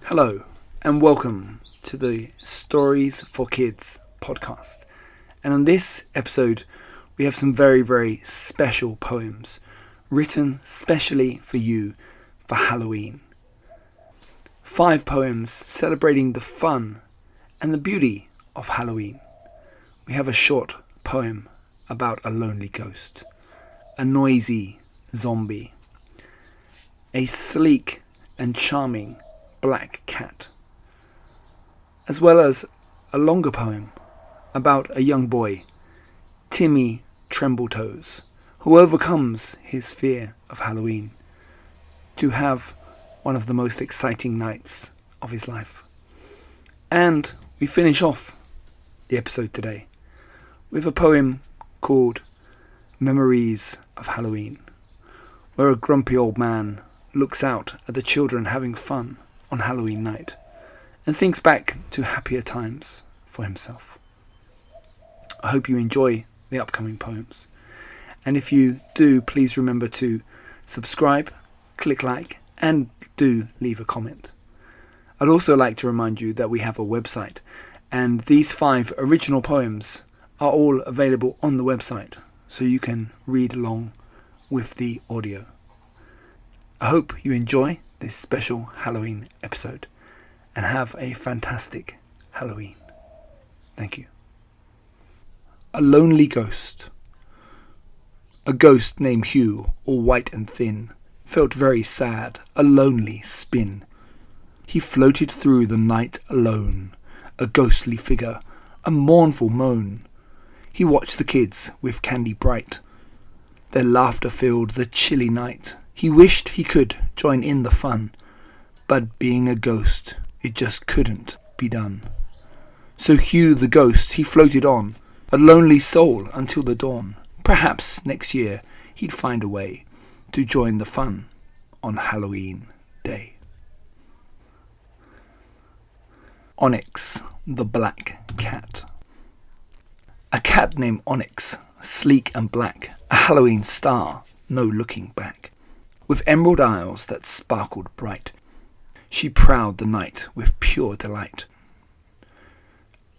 Hello and welcome to the Stories for Kids podcast. And on this episode we have some very, very special poems written specially for you for Halloween. 5 poems celebrating the fun and the beauty of Halloween. We have a short poem about a lonely ghost, a noisy zombie, a sleek and charming black cat, as well as a longer poem about a young boy, Timmy Trembletoes, who overcomes his fear of Halloween to have one of the most exciting nights of his life. And we finish off the episode today with a poem called Memories of Halloween, where a grumpy old man looks out at the children having fun on Halloween night and thinks back to happier times for himself. I hope you enjoy the upcoming poems, and if you do, please remember to subscribe, click like, and do leave a comment. I'd also like to remind you that we have a website, and these 5 original poems are all available on the website, so you can read along with the audio. I hope you enjoy this special Halloween episode and have a fantastic Halloween. Thank you. A lonely ghost. A ghost named Hugh, all white and thin, felt very sad, a lonely spin. He floated through the night alone, a ghostly figure, a mournful moan. He watched the kids with candy bright. Their laughter filled the chilly night. He wished he could join in the fun, but being a ghost, it just couldn't be done. So Hugh the ghost, he floated on, a lonely soul until the dawn. Perhaps next year he'd find a way to join the fun on Halloween Day. Onyx the Black Cat. A cat named Onyx, sleek and black, a Halloween star, no looking back. With emerald eyes that sparkled bright, she prowled the night with pure delight.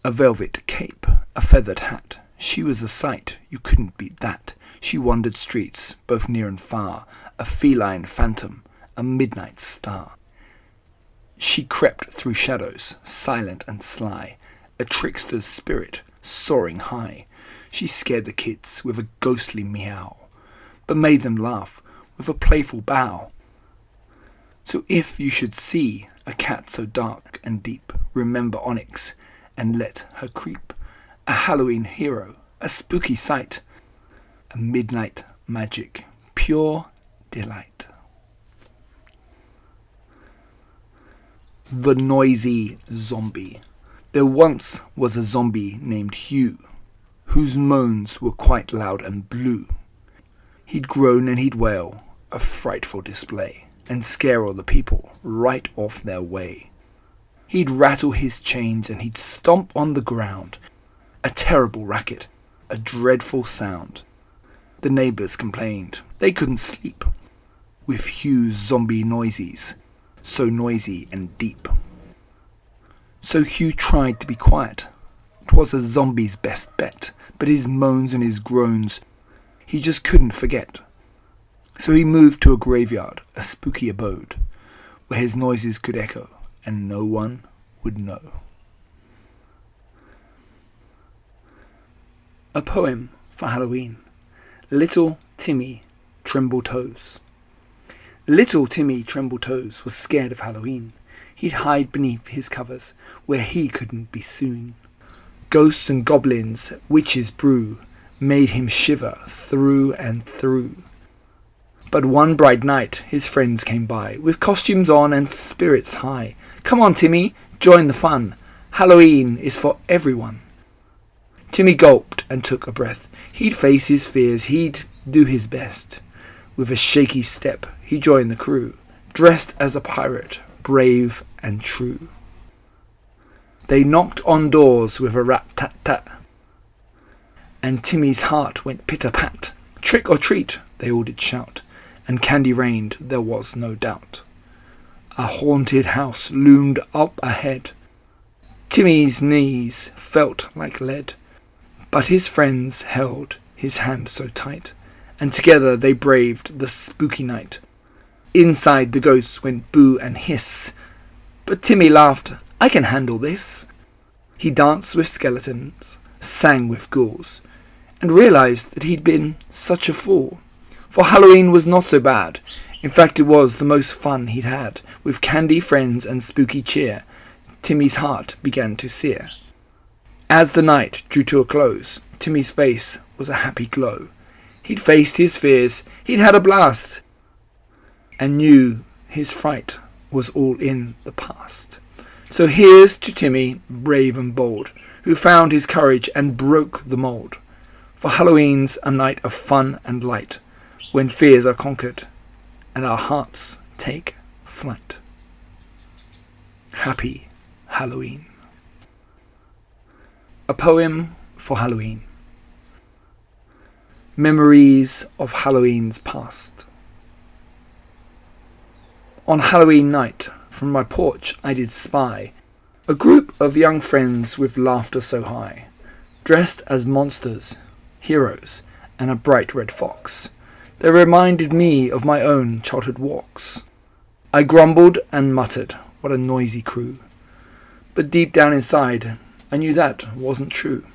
A velvet cape, a feathered hat, she was a sight, you couldn't beat that. She wandered streets, both near and far, a feline phantom, a midnight star. She crept through shadows, silent and sly, a trickster's spirit, soaring high. She scared the kids with a ghostly meow, but made them laugh with a playful bow. So if you should see a cat so dark and deep, remember Onyx and let her creep. A Halloween hero, a spooky sight, a midnight magic, pure delight. The noisy zombie. There once was a zombie named Hugh, whose moans were quite loud and blue. He'd groan and he'd wail, a frightful display, and scare all the people right off their way. He'd rattle his chains and he'd stomp on the ground, a terrible racket, a dreadful sound. The neighbours complained they couldn't sleep with Hugh's zombie noises, so noisy and deep. So Hugh tried to be quiet. 'Twas a zombie's best bet, but his moans and his groans he just couldn't forget. So he moved to a graveyard, a spooky abode, where his noises could echo and no one would know. A poem for Halloween. Little Timmy Trembletoes. Little Timmy Trembletoes was scared of Halloween. He'd hide beneath his covers where he couldn't be seen. Ghosts and goblins, witches' brew, made him shiver through and through. But one bright night his friends came by, with costumes on and spirits high. Come on, Timmy, join the fun. Halloween is for everyone. Timmy gulped and took a breath. He'd face his fears, he'd do his best. With a shaky step he joined the crew, dressed as a pirate, brave and true. They knocked on doors with a rat-tat-tat, and Timmy's heart went pitter-pat. Trick or treat, they all did shout, and candy rained, there was no doubt. A haunted house loomed up ahead. Timmy's knees felt like lead, but his friends held his hand so tight, and together they braved the spooky night. Inside the ghosts went boo and hiss, but Timmy laughed, "I can handle this." He danced with skeletons, sang with ghouls, and realised that he'd been such a fool. For Halloween was not so bad. In fact, it was the most fun he'd had. With candy friends and spooky cheer, Timmy's heart began to sear. As the night drew to a close, Timmy's face was a happy glow. He'd faced his fears, he'd had a blast, and knew his fright was all in the past. So here's to Timmy, brave and bold, who found his courage and broke the mould. For Halloween's a night of fun and light, when fears are conquered and our hearts take flight. Happy Halloween. A poem for Halloween. Memories of Halloween's past. On Halloween night, from my porch I did spy a group of young friends with laughter so high, dressed as monsters, heroes, and a bright red fox. They reminded me of my own childhood walks. I grumbled and muttered, what a noisy crew. But deep down inside, I knew that wasn't true.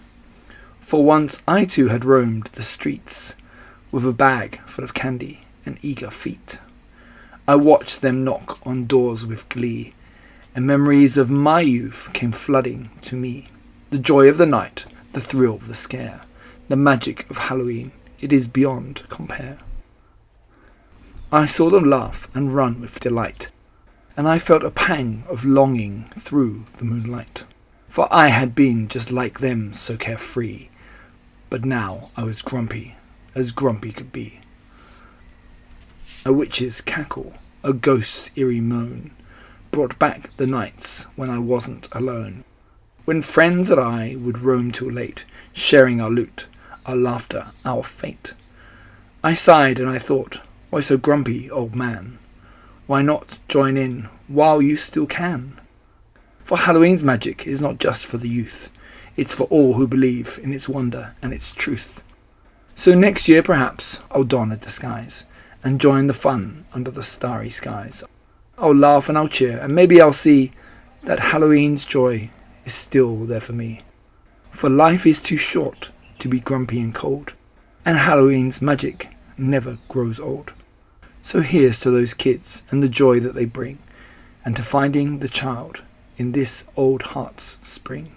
For once I too had roamed the streets, with a bag full of candy and eager feet. I watched them knock on doors with glee, and memories of my youth came flooding to me. The joy of the night, the thrill of the scare, the magic of Halloween, it is beyond compare. I saw them laugh and run with delight, and I felt a pang of longing through the moonlight. For I had been just like them, so carefree, but now I was grumpy, as grumpy could be. A witch's cackle, a ghost's eerie moan, brought back the nights when I wasn't alone. When friends and I would roam till late, sharing our loot, our laughter, our fate. I sighed and I thought, why so grumpy, old man? Why not join in while you still can? For Halloween's magic is not just for the youth, it's for all who believe in its wonder and its truth. So next year perhaps I'll don a disguise and join the fun under the starry skies. I'll laugh and I'll cheer, and maybe I'll see that Halloween's joy is still there for me. For life is too short to be grumpy and cold, and Halloween's magic never grows old. So here's to those kids and the joy that they bring, and to finding the child in this old heart's spring.